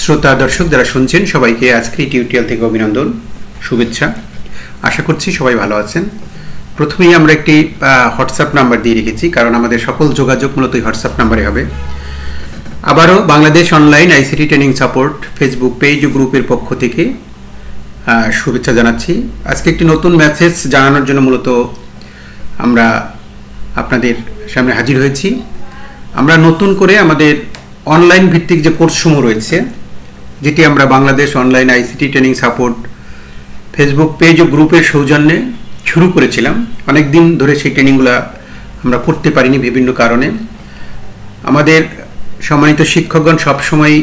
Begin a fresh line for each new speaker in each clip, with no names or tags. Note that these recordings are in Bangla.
শ্রোতা দর্শক যারা শুনছেন সবাইকে আজকে টিউটোরিয়াল থেকে অভিনন্দন, শুভেচ্ছা। আশা করছি সবাই ভালো আছেন। প্রথমেই আমরা একটি হোয়াটসঅ্যাপ নাম্বার দিয়ে রেখেছি, কারণ আমাদের সকল যোগাযোগ মূলত এই হোয়াটসঅ্যাপ নাম্বারে হবে। আবারও Bangladesh online ICT training support Facebook page ও গ্রুপের পক্ষ থেকে শুভেচ্ছা জানাচ্ছি। আজকে একটি নতুন মেসেজ জানানোর জন্য মূলত আমরা আপনাদের সামনে হাজির হয়েছি। আমরা নতুন করে আমাদের অনলাইন ভিত্তিক যে কোর্সসমূহ রয়েছে, যেটি আমরা Bangladesh online ICT training support Facebook page ও গ্রুপের সৌজন্যে শুরু করেছিলাম। অনেক দিন ধরে সেই ট্রেনিংগুলো আমরা করতে পারিনি বিভিন্ন কারণে। আমাদের সম্মানিত শিক্ষকগণ সবসময়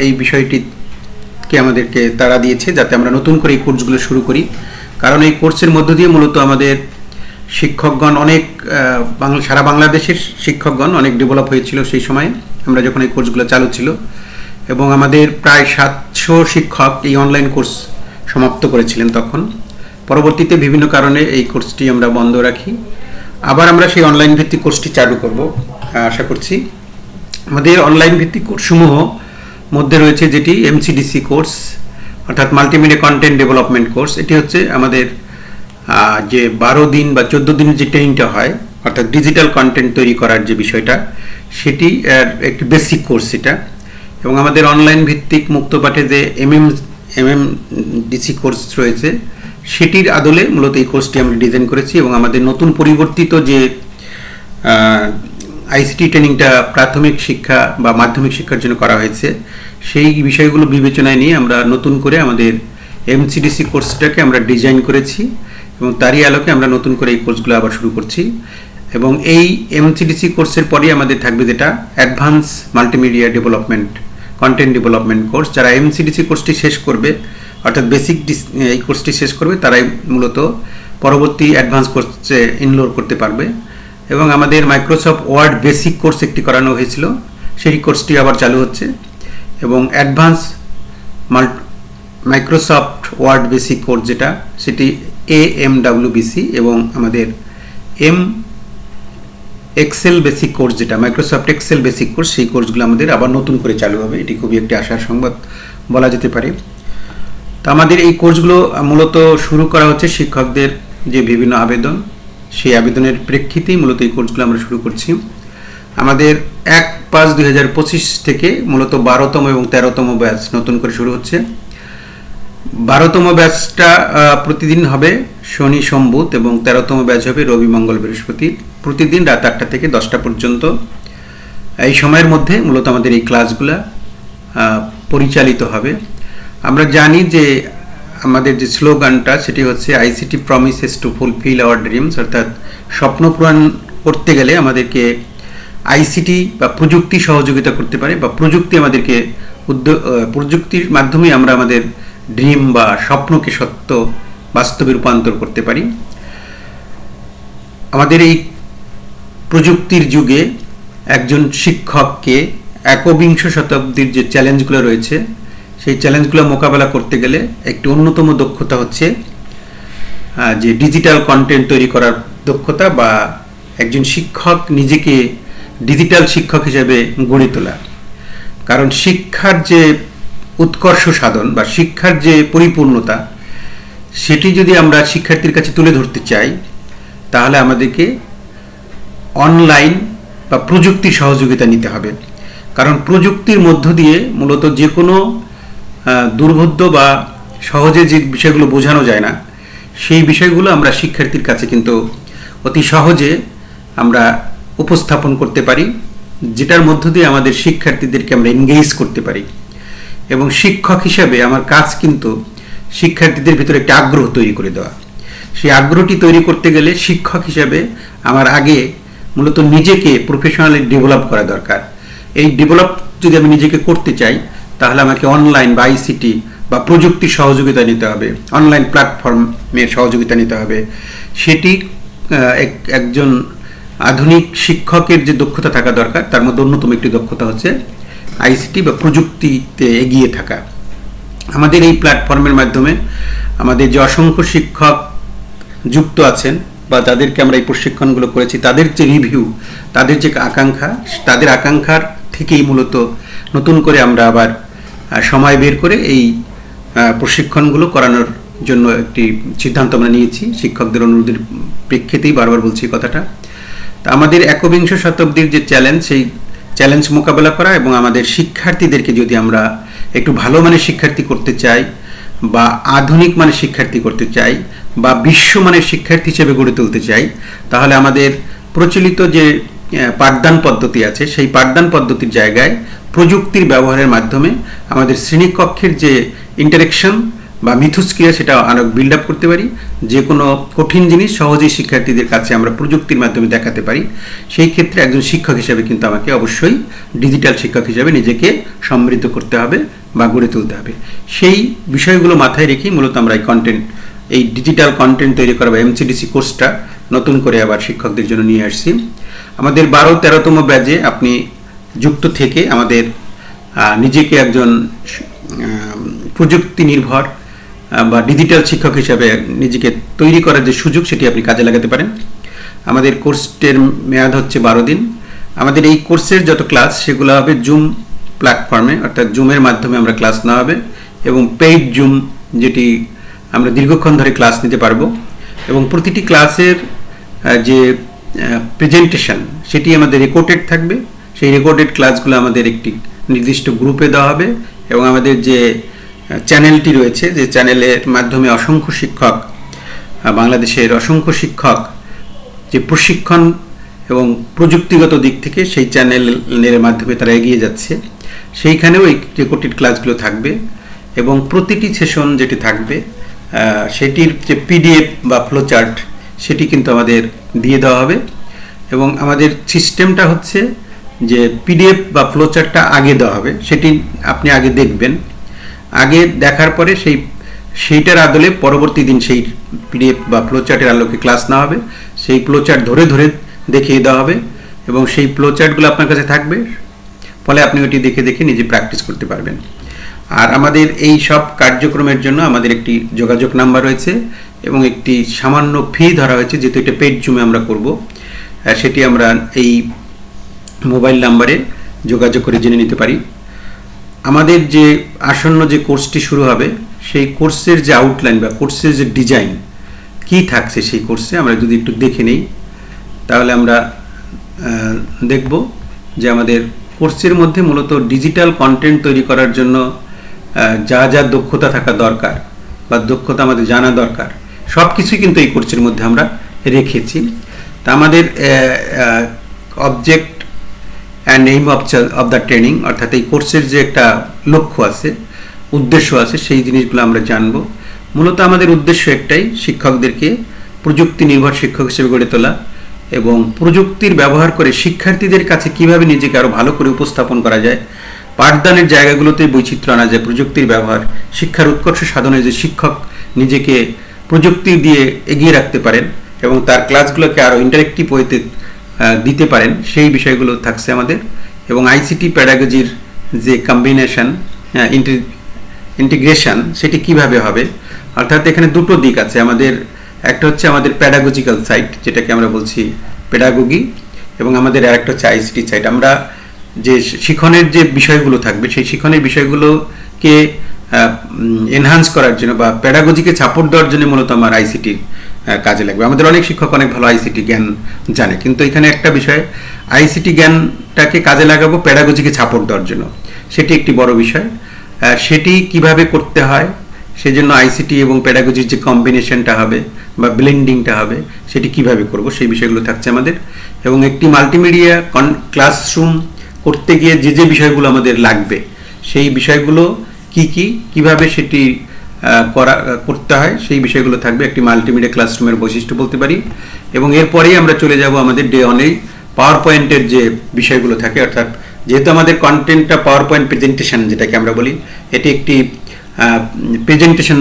এই বিষয়টিকে আমাদেরকে তাড়া দিয়েছে যাতে আমরা নতুন করে এই কোর্সগুলো শুরু করি, কারণ এই কোর্সের মধ্য দিয়ে মূলত আমাদের শিক্ষকগণ অনেক সারা বাংলাদেশের শিক্ষকগণ অনেক ডেভেলপ হয়েছিল সেই সময় আমরা যখন এই কোর্সগুলো চালু ছিল, এবং আমাদের প্রায় 700 শিক্ষক এই অনলাইন কোর্স সমাপ্ত করেছিলেন তখন। পরবর্তীতে বিভিন্ন কারণে এই কোর্সটি আমরা বন্ধ রাখি। আবার আমরা সেই অনলাইন ভিত্তিক কোর্সটি চালু করব আশা করছি। আমাদের অনলাইন ভিত্তিক কোর্সসমূহ মধ্যে রয়েছে যেটি এমসিডিসি কোর্স, অর্থাৎ মাল্টিমিডিয়া কন্টেন্ট ডেভেলপমেন্ট কোর্স। এটি হচ্ছে আমাদের যে 12 দিন বা 14 দিনের যে ট্রেনিংটা হয়, অর্থাৎ ডিজিটাল কন্টেন্ট তৈরি করার যে বিষয়টা, সেটি একটি বেসিক কোর্স এটা। এবং আমাদের অনলাইন ভিত্তিক মুক্তপাঠে যে এমএমডিসি কোর্স রয়েছে, সেটির আদলে মূলত এই কোর্সটি আমরা ডিজাইন করেছি। এবং আমাদের নতুন পরিবর্তিত যে আইসিটি ট্রেনিংটা প্রাথমিক শিক্ষা বা মাধ্যমিক শিক্ষার জন্য করা হয়েছে, সেই বিষয়গুলো বিবেচনায় নিয়ে আমরা নতুন করে আমাদের এমসিডিসি কোর্সটাকে আমরা ডিজাইন করেছি, এবং তারই আলোকে আমরা নতুন করে এই কোর্সগুলো আবার শুরু করছি। এবং এই এমসিডিসি কোর্সের পরেই আমাদের থাকবে যেটা advance multimedia development content development course. যারা এমসিডিসি কোর্সটি শেষ করবে, অর্থাৎ বেসিক এই কোর্সটি শেষ করবে, তারাই মূলত পরবর্তী অ্যাডভান্স কোর্সে এনরোল করতে পারবে। এবং আমাদের মাইক্রোসফট ওয়ার্ড বেসিক কোর্স একটি করানো হয়েছিল, সেই কোর্সটি আবার চালু হচ্ছে। এবং advance Microsoft word basic course যেটা, সেটি AMWBC, এবং আমাদের এক্সেল বেসিক কোর্স যেটা মাইক্রোসফট এক্সেল বেসিক কোর্স, সেই কোর্সগুলো আমাদের আবার নতুন করে চালু হবে। এটি খুবই একটি আশার সংবাদ বলা যেতে পারে। তো আমাদের এই কোর্সগুলো মূলত শুরু করা হচ্ছে শিক্ষকদের যে বিভিন্ন আবেদন, সেই আবেদনের প্রেক্ষিতেই মূলত এই কোর্সগুলো আমরা শুরু করছি। আমাদের 1/5/2025 থেকে মূলত 12তম এবং 13তম ব্যাচ নতুন করে শুরু হচ্ছে। 12তম ব্যাচটা প্রতিদিন হবে শনি সোম বুধ, এবং 13তম ব্যাচ হবে রবি মঙ্গল বৃহস্পতি, প্রতিদিন রাত 8টা থেকে 10টা পর্যন্ত। এই সময়ের মধ্যে মূলত আমাদের এই ক্লাসগুলো পরিচালিত হবে। আমরা জানি যে আমাদের যে স্লোগানটা, সেটি হচ্ছে ICT promises to fulfil our dreams, অর্থাৎ স্বপ্ন পূরণ করতে গেলে আমাদেরকে আইসিটি বা প্রযুক্তি সহযোগিতা করতে পারে, বা প্রযুক্তি আমাদেরকে প্রযুক্তির মাধ্যমে আমরা আমাদের ড্রিম বা স্বপ্নকে সত্য বাস্তবে রূপান্তর করতে পারি। আমাদের এই প্রযুক্তির যুগে একজন শিক্ষককে একবিংশ শতাব্দীর যে চ্যালেঞ্জগুলো রয়েছে, সেই চ্যালেঞ্জগুলো মোকাবেলা করতে গেলে একটি অন্যতম দক্ষতা হচ্ছে যে ডিজিটাল কন্টেন্ট তৈরি করার দক্ষতা, বা একজন শিক্ষক নিজেকে ডিজিটাল শিক্ষক হিসেবে গড়ে তোলা। কারণ শিক্ষার যে উৎকর্ষ সাধন বা শিক্ষার যে পরিপূর্ণতা, সেটি যদি আমরা শিক্ষার্থীর কাছে তুলে ধরতে চাই, তাহলে আমাদেরকে অনলাইন বা প্রযুক্তির সহযোগিতা নিতে হবে। কারণ প্রযুক্তির মধ্য দিয়ে মূলত যে কোনো দুর্বোধ্য বা সহজে যে বিষয়গুলো বোঝানো যায় না, সেই বিষয়গুলো আমরা শিক্ষার্থীর কাছে কিন্তু অতি সহজে আমরা উপস্থাপন করতে পারি, যেটার মধ্য দিয়ে আমাদের শিক্ষার্থীদেরকে আমরা এনগেজ করতে পারি। এবং শিক্ষক হিসাবে আমার কাজ কিন্তু শিক্ষার্থীদের ভিতরে একটা আগ্রহ তৈরি করে দেওয়া। সেই আগ্রহটি তৈরি করতে গেলে শিক্ষক হিসাবে আমার আগে মূলত নিজেকে প্রফেশনালি ডেভেলপ করা দরকার। এই ডেভেলপ যদি আমি নিজেকে করতে চাই, তাহলে আমাকে অনলাইন বা আইসিটি বা প্রযুক্তির সহযোগিতা নিতে হবে, অনলাইন প্ল্যাটফর্মের সহযোগিতা নিতে হবে। সেটি একজন আধুনিক শিক্ষকের যে দক্ষতা থাকা দরকার, তার মধ্যে অন্যতম একটি দক্ষতা হচ্ছে আইসিটি বা প্রযুক্তিতে এগিয়ে থাকা। আমাদের এই প্ল্যাটফর্মের মাধ্যমে আমাদের যে অসংখ্য শিক্ষক যুক্ত আছেন, বা যাদেরকে আমরা এই প্রশিক্ষণগুলো করেছি, তাদের যে রিভিউ, তাদের যে আকাঙ্ক্ষা, তাদের আকাঙ্ক্ষার থেকেই মূলত নতুন করে আমরা আবার সময় বের করে এই প্রশিক্ষণগুলো করানোর জন্য একটি সিদ্ধান্ত আমরা নিয়েছি, শিক্ষকদের অনুরোধের প্রেক্ষিতেই বারবার বলছি কথাটা। তা আমাদের একবিংশ শতাব্দীর যে চ্যালেঞ্জ, সেই চ্যালেঞ্জ মোকাবেলা করা এবং আমাদের শিক্ষার্থীদেরকে যদি আমরা একটু ভালো মানের শিক্ষার্থী করতে চাই বা আধুনিক মানের শিক্ষার্থী করতে চাই বা বিশ্বমানের শিক্ষার্থী হিসেবে গড়ে তুলতে চাই, তাহলে আমাদের প্রচলিত যে পাঠদান পদ্ধতি আছে সেই পাঠদান পদ্ধতির জায়গায় প্রযুক্তির ব্যবহারের মাধ্যমে আমাদের শ্রেণীকক্ষের যে ইন্টারেকশন বা মিথস্ক্রিয়া সেটা আরও বিল্ড আপ করতে পারি। যে কোনো কঠিন জিনিস সহজেই শিক্ষার্থীদের কাছে আমরা প্রযুক্তির মাধ্যমে দেখাতে পারি। সেই ক্ষেত্রে একজন শিক্ষক হিসেবে কিন্তু আমাকে অবশ্যই ডিজিটাল শিক্ষক হিসেবে নিজেকে সমৃদ্ধ করতে হবে বা গড়ে তুলতে হবে। সেই বিষয়গুলো মাথায় রেখেই মূলত আমরা এই ডিজিটাল কন্টেন্ট তৈরি করা বা এমসিডিসি কোর্সটা নতুন করে আবার শিক্ষকদের জন্য নিয়ে আসছি। আমাদের 12-13তম ব্যাচে আপনি যুক্ত থেকে আমাদের নিজেকে একজন প্রযুক্তি নির্ভর বা ডিজিটাল শিক্ষক হিসাবে নিজেকে তৈরি করার যে সুযোগ সেটি আপনি কাজে লাগাতে পারেন। আমাদের কোর্সের মেয়াদ হচ্ছে 12 দিন। আমাদের এই কোর্সের যত ক্লাস সেগুলো হবে জুম প্ল্যাটফর্মে, অর্থাৎ জুমের মাধ্যমে আমরা ক্লাস নেওয়া হবে এবং পেইড জুম, যেটি আমরা দীর্ঘক্ষণ ধরে ক্লাস নিতে পারবো। এবং প্রতিটি ক্লাসের যে প্রেজেন্টেশন সেটি আমাদের রেকর্ডেড থাকবে। সেই রেকর্ডেড ক্লাসগুলো আমাদের একটি নির্দিষ্ট গ্রুপে দেওয়া হবে এবং আমাদের যে চ্যানেলটি রয়েছে, যে চ্যানেলের মাধ্যমে অসংখ্য শিক্ষক, বাংলাদেশের অসংখ্য শিক্ষক যে প্রশিক্ষণ এবং প্রযুক্তিগত দিক থেকে সেই চ্যানেলের মাধ্যমে তারা এগিয়ে যাচ্ছে, সেইখানেও এই রেকর্ডেড ক্লাসগুলো থাকবে। এবং প্রতিটি সেশন যেটি থাকবে সেটির যে পিডিএফ বা ফ্লোচার্ট সেটি কিন্তু আমাদের দিয়ে দেওয়া হবে। এবং আমাদের সিস্টেমটা হচ্ছে যে পিডিএফ বা ফ্লোচার্টটা আগে দেওয়া হবে, সেটি আপনি আগে দেখবেন। আগে দেখার পরে সেইটার আদলে পরবর্তী দিন সেই পিডিএফ বা ফ্লোচার্টের আলোকে ক্লাস নেওয়া হবে। সেই ফ্লোচার্ট ধরে ধরে দেখিয়ে দেওয়া হবে এবং সেই ফ্লোচার্টগুলো আপনার কাছে থাকবে, ফলে আপনি ওটি দেখে দেখে নিজে প্র্যাকটিস করতে পারবেন। আর আমাদের এই সব কার্যক্রমের জন্য আমাদের একটি যোগাযোগ নাম্বার রয়েছে এবং একটি সামান্য ফি ধরা হয়েছে, যেহেতু এটা পেইড জুমে আমরা করব। সেটি আমরা এই মোবাইল নাম্বারে যোগাযোগ করে জেনে নিতে পারি। আমাদের যে আসন্ন যে কোর্সটি শুরু হবে সেই কোর্সের যে আউটলাইন বা কোর্সের যে ডিজাইন কি থাকছে সেই কোর্সে আমরা যদি একটু দেখে নেই, তাহলে আমরা দেখব যে আমাদের কোর্সের মধ্যে মূলত ডিজিটাল কন্টেন্ট তৈরি করার জন্য যা যা দক্ষতা থাকা দরকার বা দক্ষতা আমাদের জানা দরকার সব কিছুই কিন্তু এই কোর্সের মধ্যে আমরা রেখেছি। তা আমাদের object and aim of the training, অর্থাৎ এই কোর্সের যে একটা লক্ষ্য আছে, উদ্দেশ্য আছে, সেই জিনিসগুলো আমরা জানব। মূলত আমাদের উদ্দেশ্য একটাই, শিক্ষকদেরকে প্রযুক্তি নির্ভর শিক্ষক হিসেবে গড়ে তোলা এবং প্রযুক্তির ব্যবহার করে শিক্ষার্থীদের কাছে কিভাবে নিজেকে আরও ভালো করে উপস্থাপন করা যায়, পাঠদানের জায়গাগুলোতে বৈচিত্র্য আনা যায়, প্রযুক্তির ব্যবহার, শিক্ষার উৎকর্ষ সাধনে যে শিক্ষক নিজেকে প্রযুক্তি দিয়ে এগিয়ে রাখতে পারেন এবং তার ক্লাসগুলোকে আরও ইন্টারেক্টিভ ওয়েতে দিতে পারেন, সেই বিষয়গুলো থাকছে আমাদের। এবং আইসিটি প্যাডাগজির যে কম্বিনেশন ইন্টিগ্রেশন সেটি কিভাবে হবে, অর্থাৎ এখানে দুটো দিক আছে আমাদের। একটা হচ্ছে আমাদের প্যাডাগজিক্যাল সাইড, যেটাকে আমরা বলছি পেডাগোগি, এবং আমাদের আরেকটা হচ্ছে আইসিটি সাইড। আমরা যে শিক্ষণের যে বিষয়গুলো থাকবে সেই শিক্ষণের বিষয়গুলোকে এনহান্স করার জন্য বা প্যাডাগজিকে সাপোর্ট দেওয়ার জন্য মূলত আমার আইসিটি কাজে লাগবে। আমাদের অনেক শিক্ষক অনেক ভালো আইসিটি জ্ঞান জানে, কিন্তু এখানে একটা বিষয়, আইসিটি জ্ঞানটাকে কাজে লাগাবো প্যাডাগজিকে সাপোর্ট দেওয়ার জন্য, সেটি একটি বড় বিষয়। সেটি কিভাবে করতে হয়, সেজন্য আইসিটি এবং প্যাডাগজির যে কম্বিনেশনটা হবে বা ব্লেন্ডিংটা হবে সেটি কিভাবে করব, সেই বিষয়গুলো থাকছে আমাদের। এবং একটি মাল্টিমিডিয়া ক্লাসরুম করতে গিয়ে যে যে বিষয়গুলো আমাদের লাগবে সেই বিষয়গুলো কিভাবে সেটি করতে হয় সেই বিষয়গুলো থাকবে, একটি মাল্টিমিডিয়া ক্লাসরুমের বৈশিষ্ট্য বলতে পারি। এবং এরপরেই আমরা চলে যাব আমাদের ডে অনেই পাওয়ার পয়েন্টের যে বিষয়গুলো থাকে, অর্থাৎ যেহেতু আমাদের কন্টেন্টটা পাওয়ার পয়েন্ট প্রেজেন্টেশন যেটাকে আমরা বলি, এটি একটি প্রেজেন্টেশন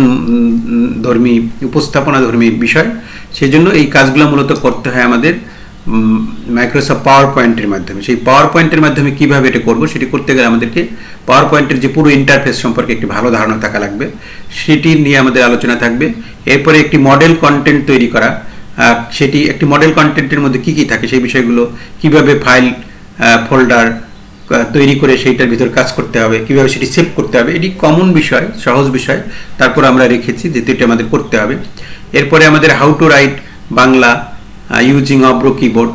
ধর্মী উপস্থাপনা ধর্মী বিষয়, সেই জন্য এই কাজগুলো মূলত করতে হয় আমাদের মাইক্রোসফট পাওয়ার পয়েন্টের মাধ্যমে। সেই পাওয়ার পয়েন্টের মাধ্যমে কিভাবে এটা করব, সেটি করতে গেলে আমাদেরকে পাওয়ার পয়েন্টের যে পুরো ইন্টারফেস সম্পর্কে একটি ভালো ধারণা থাকা লাগবে, সেটি নিয়ে আমাদের আলোচনা থাকবে। এরপরে একটি মডেল কন্টেন্ট তৈরি করা, সেটি একটি মডেল কন্টেন্টের মধ্যে কি থাকে সেই বিষয়গুলো, কিভাবে ফাইল ফোল্ডার তৈরি করে সেইটার ভিতর কাজ করতে হবে, কীভাবে সেটি সেভ করতে হবে, এটি কমন বিষয়, সহজ বিষয়। তারপর আমরা রেখেছি যেহেতু এটা আমাদের করতে হবে। এরপরে আমাদের how to right Bangla using Avro keyboard,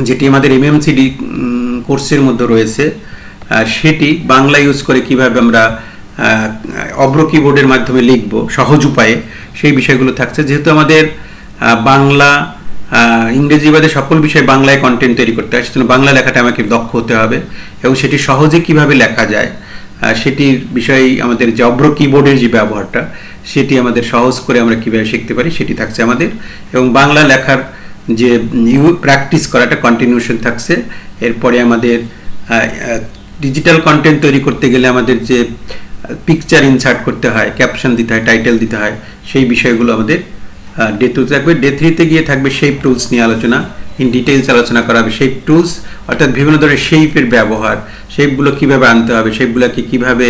যেটি আমাদের এমএমসিডি কোর্সের মধ্যে রয়েছে, সেটি বাংলা ইউজ করে কিভাবে আমরা অব্রো কিবোর্ডের মাধ্যমে লিখব সহজ উপায়ে, সেই বিষয়গুলো থাকছে। যেহেতু আমাদের বাংলা ইংরেজি বাদে সকল বিষয়ে বাংলায় কন্টেন্ট তৈরি করতে হয়, সেজন্য বাংলা লেখাটা আমাকে দক্ষ হতে হবে এবং সেটি সহজে কিভাবে লেখা যায় সেটির বিষয়ে আমাদের যে অব্রো কিবোর্ডের যে ব্যবহারটা সেটি আমাদের সহজ করে আমরা কীভাবে শিখতে পারি সেটি থাকছে আমাদের। এবং বাংলা লেখার যে প্র্যাকটিস করাটা কন্টিনিউশন থাকছে। এরপরে আমাদের ডিজিটাল কন্টেন্ট তৈরি করতে গেলে আমাদের যে পিকচার ইনসার্ট করতে হয়, ক্যাপশন দিতে হয়, টাইটেল দিতে হয়, সেই বিষয়গুলো আমাদের ডে 2 থাকবে। ডে 3-তে গিয়ে থাকবে শেপ টুলস নিয়ে আলোচনা, ইন ডিটেলস আলোচনা করা হবে। শেপ টুলস অর্থাৎ বিভিন্ন ধরনের শেপের ব্যবহার, শেপগুলো কীভাবে আনতে হবে, শেপগুলোকে কীভাবে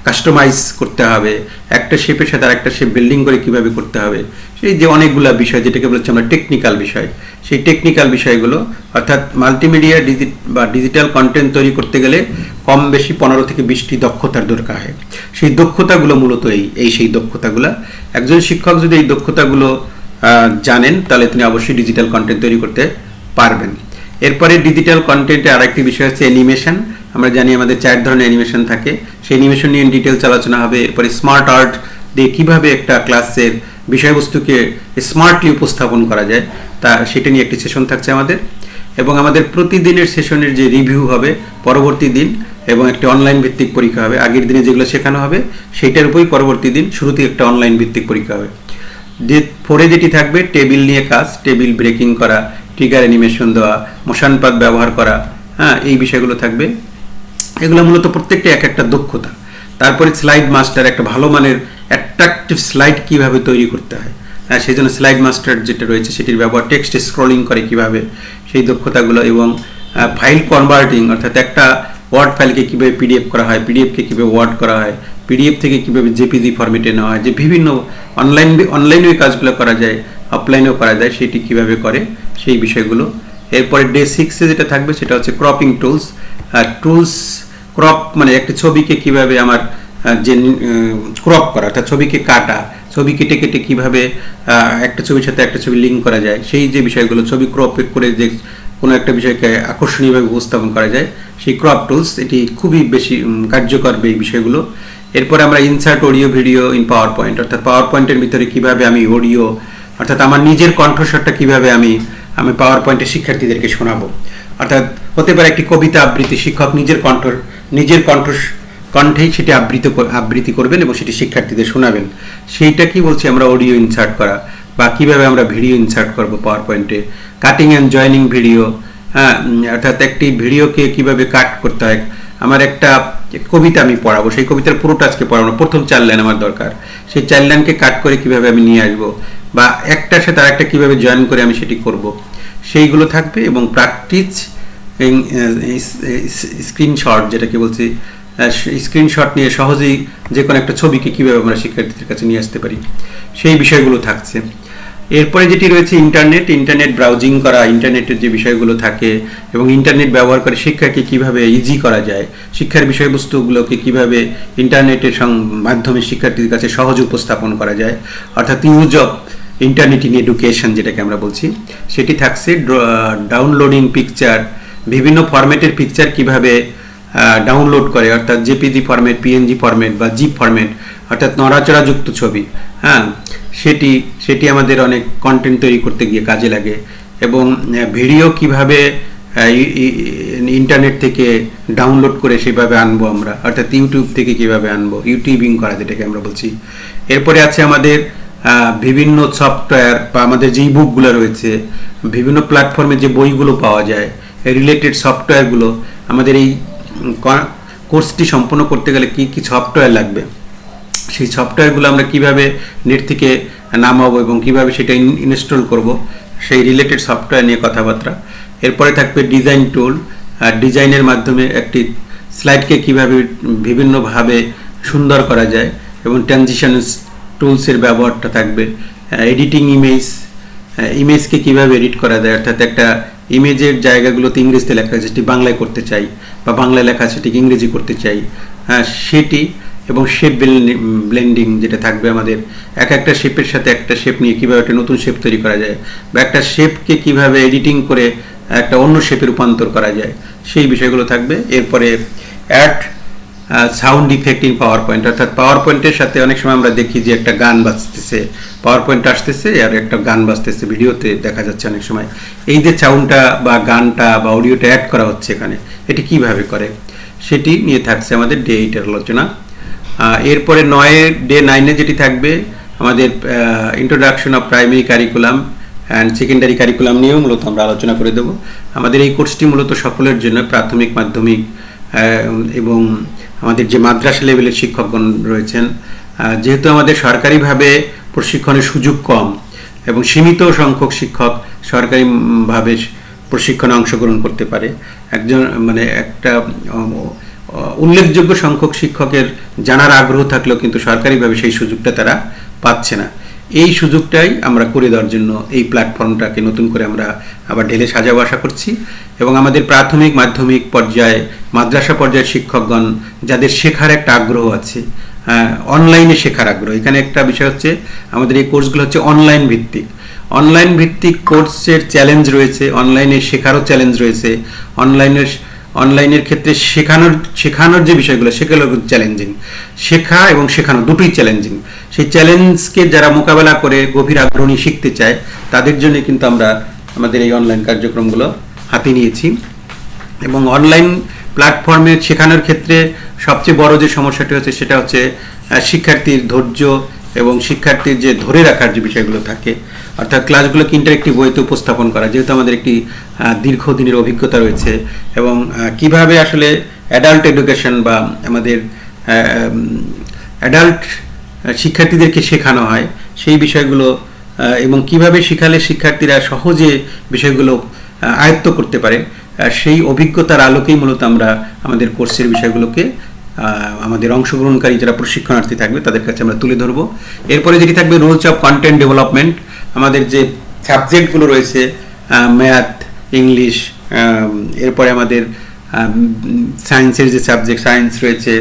কাস্টমাইজ করতে হবে, একটা শেপের সাথে আরেকটা শেপ বিল্ডিং করে কীভাবে করতে হবে, সেই যে অনেকগুলো বিষয় যেটাকে বলছি আমরা টেকনিক্যাল বিষয়, সেই টেকনিক্যাল বিষয়গুলো অর্থাৎ মাল্টিমিডিয়া ডিজিটাল কন্টেন্ট তৈরি করতে গেলে কম বেশি 15 থেকে 20টি দক্ষতার দরকার হয়। সেই দক্ষতাগুলো মূলত সেই দক্ষতাগুলো, একজন শিক্ষক যদি এই দক্ষতাগুলো জানেন তাহলে তিনি অবশ্যই ডিজিটাল কন্টেন্ট তৈরি করতে পারবেন। এরপরে ডিজিটাল কন্টেন্টে আরেকটি বিষয় হচ্ছে অ্যানিমেশন। আমরা জানি আমাদের 4 ধরনের অ্যানিমেশন থাকে, সেই অ্যানিমেশন নিয়ে ডিটেলস আলোচনা হবে। এরপরে স্মার্ট আর্ট দিয়ে কীভাবে একটা ক্লাসের বিষয়বস্তুকে স্মার্টলি উপস্থাপন করা যায় সেটা নিয়ে একটি সেশন থাকছে আমাদের। এবং আমাদের প্রতিদিনের সেশনের যে রিভিউ হবে পরবর্তী দিন, এবং একটা অনলাইন ভিত্তিক পরীক্ষা হবে। আগের দিনে যেগুলো শেখানো হবে সেইটার উপরই পরবর্তী দিন শুরুতে একটা অনলাইন ভিত্তিক পরীক্ষা হবে। ডে 4-এ যেটি থাকবে টেবিল নিয়ে কাজ, টেবিল ব্রেকিং করা, ট্রিগার অ্যানিমেশন দেওয়া, মোশনপাত ব্যবহার করা, এই বিষয়গুলো থাকবে। এগুলো মূলত প্রত্যেকটা এক একটা দক্ষতা। তারপরে স্লাইড মাস্টার, একটা ভালো মানের অ্যাট্রাকটিভ স্লাইড কিভাবে তৈরি করতে হয়, সেই জন্য স্লাইড মাস্টার যেটা রয়েছে সেটির ব্যবহার, টেক্সট স্ক্রলিং করে কিভাবে, সেই দক্ষতাগুলো। এবং ফাইল কনভার্টিং অর্থাৎ একটা ওয়ার্ড ফাইলকে কীভাবে পিডিএফ করা হয়, পিডিএফকে কীভাবে ওয়ার্ড করা হয়, পিডিএফ থেকে কীভাবে জেপিজি ফরম্যাটে নেওয়া হয়, যে বিভিন্ন অনলাইনে কাজগুলো করা যায়, অফলাইনেও করা যায়, সেটি কীভাবে করে সেই বিষয়গুলো। এরপরে ডে 6-এ যেটা থাকবে সেটা হচ্ছে ক্রপিং টুলস। ক্রপ মানে একটা ছবিকে কীভাবে আমার যে ক্রপ করা অর্থাৎ ছবিকে কাটা, ছবি কেটে কেটে কীভাবে একটা ছবির সাথে একটা ছবি লিঙ্ক করা যায়, সেই যে বিষয়গুলো, ছবি ক্রপ করে যে কোনো একটা বিষয়কে আকর্ষণীয়ভাবে উপস্থাপন করা যায়, সেই ক্রপ টুলস, এটি খুবই বেশি কার্যকর এই বিষয়গুলো। এরপরে আমরা insert audio video in power point, অর্থাৎ পাওয়ার পয়েন্টের ভিতরে কীভাবে আমি অডিও অর্থাৎ আমার নিজের কণ্ঠস্বরটা কীভাবে আমি পাওয়ার পয়েন্টে শিক্ষার্থীদেরকে শোনাবো। অর্থাৎ হতে পারে একটি কবিতা আবৃত্তি, শিক্ষক নিজের কণ্ঠেই সেটি আবৃত্তি করবেন এবং সেটি শিক্ষার্থীদের শোনাবেন। সেইটা কি বলছি আমরা অডিও ইনসার্ট করা, বা কিভাবে আমরা ভিডিও ইনসার্ট করব পাওয়ার পয়েন্টে। কাটিং অ্যান্ড জয়েনিং ভিডিও, অর্থাৎ একটি ভিডিওকে কিভাবে কাট করতে হয়। আমার একটা কবিতা আমি পড়াবো, সেই কবিতার পুরোটা আজকে পড়াবো না, প্রথম 4 লাইন আমার দরকার, সেই 4 লাইনকে কাট করে কিভাবে আমি নিয়ে আসবো, বা একটার সাথে আরেকটা কিভাবে জয়েন করে আমি সেটি করব, সেইগুলো থাকবে। এবং প্র্যাকটিস স্ক্রিনশট, যেটাকে বলছি স্ক্রিনশট নিয়ে সহজেই যে কোনো একটা ছবিকে কীভাবে আমরা শিক্ষার্থীদের কাছে নিয়ে আসতে পারি, সেই বিষয়গুলো থাকছে। এরপরে যেটি রয়েছে ইন্টারনেট ব্রাউজিং করা, ইন্টারনেটের যে বিষয়গুলো থাকে এবং ইন্টারনেট ব্যবহার করে শিক্ষাকে কিভাবে ইজি করা যায়, শিক্ষার বিষয়বস্তুগুলোকে কিভাবে ইন্টারনেটের মাধ্যমে শিক্ষার্থীদের কাছে সহজে উপস্থাপন করা যায়, অর্থাৎ use of internet in education যেটাকে আমরা বলছি, সেটি থাকছে। ডাউনলোডিং পিকচার, বিভিন্ন ফরম্যাটের পিকচার কিভাবে ডাউনলোড করে, অর্থাৎ জেপিজি ফরম্যাট, পিএনজি ফরম্যাট বা জিপ ফরম্যাট, অর্থাৎ নড়াচড়াযুক্ত ছবি, সেটি আমাদের অনেক কন্টেন্ট তৈরি করতে গিয়ে কাজে লাগে। এবং ভিডিও কিভাবে ইন্টারনেট থেকে ডাউনলোড করে সেভাবে আনবো আমরা, অর্থাৎ ইউটিউব থেকে কিভাবে আনবো, ইউটিউবিং করা যেটাকে আমরা বলছি। এরপরে আছে আমাদের বিভিন্ন সফটওয়্যার বা আমাদের যে বুকগুলো রয়েছে, বিভিন্ন প্ল্যাটফর্মে যে বইগুলো পাওয়া যায়, রিলেটেড সফটওয়্যারগুলো, আমাদের এই কোর্সটি সম্পন্ন করতে গেলে কি কি সফটওয়্যার লাগবে, সেই সফটওয়্যারগুলো আমরা কিভাবে নেট থেকে নামাবো এবং কিভাবে সেটা ইনস্টল করব, সেই রিলেটেড সফটওয়্যার নিয়ে কথাবার্তা। এরপরে থাকবে ডিজাইন টুল, ডিজাইনের মাধ্যমে একটি স্লাইডকে কিভাবে বিভিন্নভাবে সুন্দর করা যায়, এবং ট্রানজিশন টুলসের ব্যবহারটা থাকবে। এডিটিং ইমেজকে কিভাবে এডিট করা যায়, অর্থাৎ একটা ইমেজের জায়গাগুলোতে ইংরেজিতে লেখা আছে সেটি বাংলায় করতে চাই, বা বাংলায় লেখা আছে সেটিকে ইংরেজি করতে চাই, হ্যাঁ সেটি, এবং শেপ ব্লেন্ডিং যেটা থাকবে আমাদের একটা শেপের সাথে একটা শেপ নিয়ে কীভাবে একটা নতুন শেপ তৈরি করা যায়, বা একটা শেপকে কীভাবে এডিটিং করে একটা অন্য শেপে রূপান্তর করা যায়, সেই বিষয়গুলো থাকবে। এরপরে add sound effect in power point, অর্থাৎ পাওয়ার পয়েন্টের সাথে অনেক সময় আমরা দেখি যে একটা গান বাজতেছে, পাওয়ার পয়েন্ট আসতেছে আর একটা গান বাজতেছে, ভিডিওতে দেখা যাচ্ছে অনেক সময়। এই যে সাউন্ডটা বা গানটা বা অডিওটা অ্যাড করা হচ্ছে এখানে, এটি কিভাবে করে সেটি নিয়ে থাকছে আমাদের ডে 8-এর আলোচনা। এরপরে ডে 9-এ যেটি থাকবে আমাদের introduction of primary curriculum and secondary curriculum নিয়েও মূলত আমরা আলোচনা করে দেবো। আমাদের এই কোর্সটি মূলত সকলের জন্য, প্রাথমিক, মাধ্যমিক এবং আমাদের যে মাদ্রাসা লেভেলের শিক্ষকগণ রয়েছেন, যেহেতু আমাদের সরকারিভাবে প্রশিক্ষণের সুযোগ কম এবং সীমিত সংখ্যক শিক্ষক সরকারিভাবে প্রশিক্ষণে অংশগ্রহণ করতে পারে, একটা উল্লেখযোগ্য সংখ্যক শিক্ষকের জানার আগ্রহ থাকলেও কিন্তু সরকারিভাবে সেই সুযোগটা তারা পাচ্ছে না। এই সুযোগটাই আমরা করে দেওয়ার জন্য এই প্ল্যাটফর্মটাকে নতুন করে আমরা আবার ঢেলে সাজাবো আশা করছি। এবং আমাদের প্রাথমিক, মাধ্যমিক পর্যায়ে, মাদ্রাসা পর্যায়ের শিক্ষকগণ যাদের শেখার একটা আগ্রহ আছে, অনলাইনে শেখার আগ্রহ, এখানে একটা বিষয় হচ্ছে আমাদের এই কোর্সগুলো হচ্ছে অনলাইন ভিত্তিক কোর্সের চ্যালেঞ্জ রয়েছে, অনলাইনে শেখারও চ্যালেঞ্জ রয়েছে, অনলাইনের ক্ষেত্রে শেখানোর যে বিষয়গুলো সেগুলো চ্যালেঞ্জিং, শেখা এবং শেখানো দুটোই চ্যালেঞ্জিং। সেই চ্যালেঞ্জকে যারা মোকাবেলা করে গভীর আগ্রহ নিয়ে শিখতে চায় তাদের জন্য কিন্তু আমরা আমাদের এই অনলাইন কার্যক্রমগুলো হাতে নিয়েছি। এবং অনলাইন প্ল্যাটফর্মে শেখানোর ক্ষেত্রে সবচেয়ে বড় যে সমস্যাটি হচ্ছে সেটা হচ্ছে শিক্ষার্থীর ধৈর্য এবং শিক্ষার্থীর যে ধরে রাখার যে বিষয়গুলো থাকে, অর্থাৎ ক্লাসগুলোকে ইন্টারেক্টিভ ওয়েতে উপস্থাপন করা, যেহেতু আমাদের একটি দীর্ঘদিনের অভিজ্ঞতা রয়েছে, এবং কিভাবে আসলে অ্যাডাল্ট এডুকেশন বা আমাদের অ্যাডাল্ট শিক্ষার্থীদেরকে শেখানো হয় সেই বিষয়গুলো, এবং কিভাবে শিখালে শিক্ষার্থীরা সহজে বিষয়গুলো আয়ত্ত করতে পারে, সেই অভিজ্ঞতার আলোকেই মূলত আমরা আমাদের কোর্সের বিষয়গুলোকে আমাদের অংশগ্রহণকারী যারা প্রশিক্ষণার্থী থাকবে তাদের কাছে আমরা তুলে ধরবো। এরপরে যেটি থাকবে রুলস অফ কন্টেন্ট ডেভেলপমেন্ট, আমাদের যে সাবজেক্টগুলো রয়েছে ম্যাথ, ইংলিশ, এরপরে আমাদের সায়েন্সের যে সায়েন্স রয়েছে,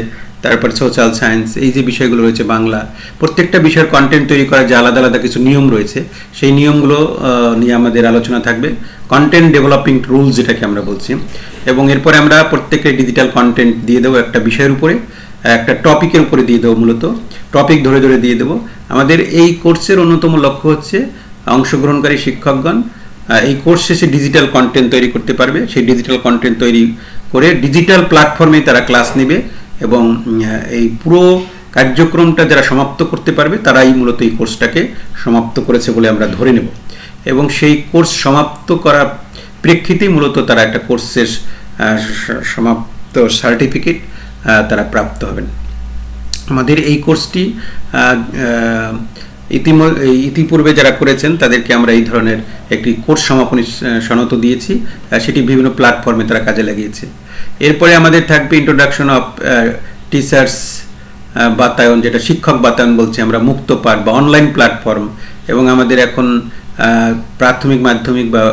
তারপর সোশ্যাল সায়েন্স, এই যে বিষয়গুলো রয়েছে, বাংলা, প্রত্যেকটা বিষয়ের কন্টেন্ট তৈরি করার যে আলাদা আলাদা কিছু নিয়ম রয়েছে সেই নিয়মগুলো নিয়ে আমাদের আলোচনা থাকবে, কন্টেন্ট ডেভেলপিং রুলস যেটাকে আমরা বলছি। এবং এরপরে আমরা প্রত্যেকটা ডিজিটাল কন্টেন্ট দিয়ে দেবো একটা বিষয়ের উপরে, একটা টপিকের উপরে দিয়ে দেবো, মূলত টপিক ধরে ধরে দিয়ে দেবো। আমাদের এই কোর্সের অন্যতম লক্ষ্য হচ্ছে অংশগ্রহণকারী শিক্ষকগণ এই কোর্স শেষে ডিজিটাল কন্টেন্ট তৈরি করতে পারবে, সেই ডিজিটাল কন্টেন্ট তৈরি করে ডিজিটাল প্ল্যাটফর্মে তারা ক্লাস নেবে, এবং এই পুরো কার্যক্রমটা যারা সমাপ্ত করতে পারবে তারাই মূলত এই কোর্সটাকে সমাপ্ত করেছে বলে আমরা ধরে নেব, এবং সেই কোর্স সমাপ্ত করার প্রেক্ষিতেই মূলত তারা একটা কোর্সের সমাপ্ত সার্টিফিকেট তারা প্রাপ্ত হবেন। আমাদের এই কোর্সটি ইতিপূর্বে যারা করেছেন তাদেরকে আমরা এই ধরনের একটি কোর্স সমাপনী সনদ দিয়েছি, সেটি বিভিন্ন প্ল্যাটফর্মে তারা কাজে লাগিয়েছে। এরপরে আমাদের থাকবে ইন্ট্রোডাকশন অফ টিচার্স বাতায়ন, যেটা শিক্ষক বাতায়ন বলছি আমরা, মুক্ত পাঠ বা অনলাইন প্ল্যাটফর্ম, এবং আমাদের এখন প্রাথমিক, মাধ্যমিক বা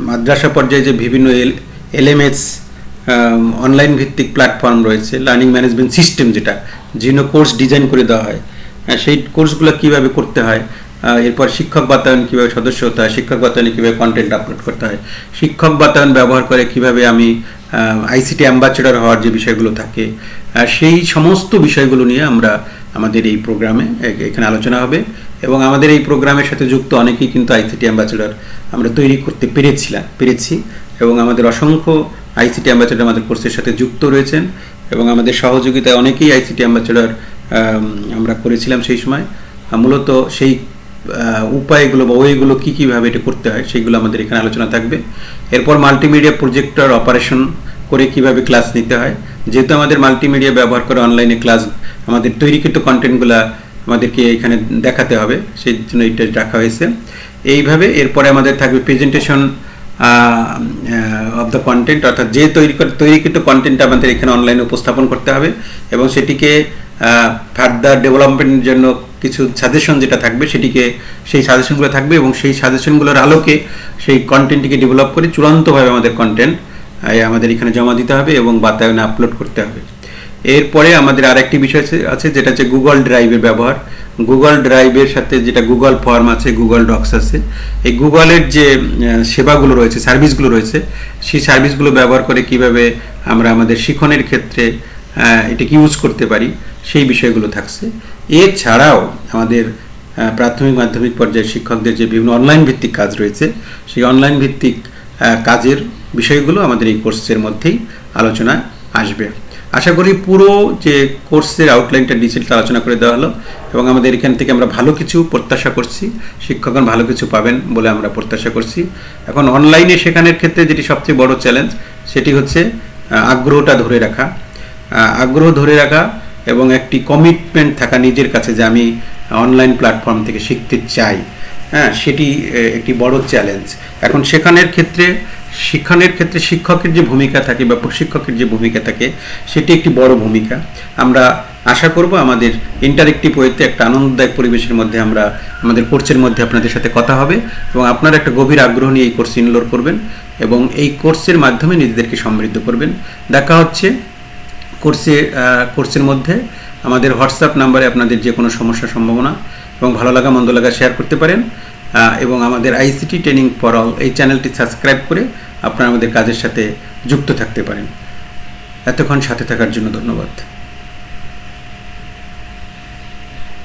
মাদ্রাসা পর্যায়ে যে বিভিন্ন LMS অনলাইন ভিত্তিক প্ল্যাটফর্ম রয়েছে, লার্নিং ম্যানেজমেন্ট সিস্টেম, যেটা বিভিন্ন কোর্স ডিজাইন করে দেওয়া হয়, সেই কোর্সগুলো কীভাবে করতে হয়, এরপর শিক্ষক বাতায়ন কীভাবে সদস্য হতে হয়, শিক্ষক বাতায়নে কীভাবে কন্টেন্ট আপলোড করতে হয়, শিক্ষক বাতায়ন ব্যবহার করে কীভাবে আমি ICT অ্যাম্বাসেডর হওয়ার যে বিষয়গুলো থাকে, সেই সমস্ত বিষয়গুলো নিয়ে আমরা আমাদের এই প্রোগ্রামে এখানে আলোচনা হবে। এবং আমাদের এই প্রোগ্রামের সাথে যুক্ত অনেকেই কিন্তু ICT অ্যাম্বাসেডর আমরা তৈরি করতে পেরেছি, এবং আমাদের অসংখ্য ICT অ্যাম্বাসেডর আমাদের কোর্সের সাথে যুক্ত রয়েছেন, এবং আমাদের সহযোগিতায় অনেকেই ICT অ্যাম্বাসেডর আমরা করেছিলাম সেই সময়। মূলত সেই উপায়গুলো বা ওয়েগুলো কীভাবে এটা করতে হয় সেইগুলো আমাদের এখানে আলোচনা থাকবে। এরপর মাল্টিমিডিয়া প্রজেক্টর অপারেশন করে কিভাবে ক্লাস নিতে হয়, যেহেতু আমাদের মাল্টিমিডিয়া ব্যবহার করে অনলাইনে ক্লাস, আমাদের তৈরিকৃত কন্টেন্টগুলো আমাদেরকে এখানে দেখাতে হবে, সেই জন্য এটা রাখা হয়েছে এইভাবে। এরপরে আমাদের থাকবে প্রেজেন্টেশন অফ দ্য কন্টেন্ট, অর্থাৎ যে তৈরিকৃত কন্টেন্টটা আমাদের এখানে অনলাইনে উপস্থাপন করতে হবে, এবং সেটিকে ফার্দার ডেভেলপমেন্টের জন্য কিছু সাজেশন যেটা থাকবে সেটিকে, সেই সাজেশনগুলো থাকবে এবং সেই সাজেশনগুলোর আলোকে সেই কন্টেন্টটিকে ডেভেলপ করে চূড়ান্তভাবে আমাদের কন্টেন্ট আমাদের এখানে জমা দিতে হবে এবং বাতায়নে আপলোড করতে হবে। এরপরে আমাদের আরেকটি বিষয় আছে যেটা হচ্ছে গুগল ড্রাইভের ব্যবহার। গুগল ড্রাইভের সাথে যেটা গুগল ফর্ম আছে, গুগল ডক্স আছে, এই গুগলের যে সেবাগুলো রয়েছে, সার্ভিসগুলো রয়েছে, সেই সার্ভিসগুলো ব্যবহার করে কিভাবে আমরা আমাদের শিক্ষণের ক্ষেত্রে এটাকে ইউজ করতে পারি সেই বিষয়গুলো থাকছে। এছাড়াও আমাদের প্রাথমিক মাধ্যমিক পর্যায়ের শিক্ষকদের যে বিভিন্ন অনলাইন ভিত্তিক কাজ রয়েছে, সেই অনলাইন ভিত্তিক কাজের বিষয়গুলো আমাদের এই কোর্সের মধ্যেই আলোচনায় আসবে। আশা করি পুরো যে কোর্সের আউটলাইনটা ডিটেইলস আলোচনা করে দেওয়া হলো এবং আমাদের এখান থেকে আমরা ভালো কিছু প্রত্যাশা করছি, শিক্ষকগণ ভালো কিছু পাবেন বলে আমরা প্রত্যাশা করছি। এখন অনলাইনে শেখানোর ক্ষেত্রে যেটি সবচেয়ে বড় চ্যালেঞ্জ সেটি হচ্ছে আগ্রহটা ধরে রাখা, আগ্রহ ধরে রাখা এবং একটি কমিটমেন্ট থাকা নিজের কাছে যে আমি অনলাইন প্ল্যাটফর্ম থেকে শিখতে চাই। হ্যাঁ, সেটি একটি বড় চ্যালেঞ্জ। এখন শিক্ষণের ক্ষেত্রে শিক্ষকের যে ভূমিকা থাকে বা প্রশিক্ষকের যে ভূমিকা থাকে সেটি একটি বড় ভূমিকা। আমরা আশা করব আমাদের ইন্টারেক্টিভ ওয়েতে একটা আনন্দদায়ক পরিবেশের মধ্যে আমরা আমাদের কোর্সের মধ্যে আপনাদের সাথে কথা হবে এবং আপনারা একটা গভীর আগ্রহ নিয়ে এই কোর্সে এনরোল করবেন এবং এই কোর্সের মাধ্যমে নিজেদেরকে সমৃদ্ধ করবেন। দেখা হচ্ছে কোর্সের মধ্যে। আমাদের হোয়াটসঅ্যাপ নাম্বারে আপনাদের যে কোনো সমস্যা, সম্ভাবনা এবং ভালো লাগা মন্দ লাগা শেয়ার করতে পারেন এবং আমাদের আইসিটি ট্রেনিং ফর অল এই চ্যানেলটি সাবস্ক্রাইব করে আপনারা আমাদের কাজের সাথে যুক্ত থাকতে পারেন। এতক্ষণ সাথে থাকার জন্য ধন্যবাদ।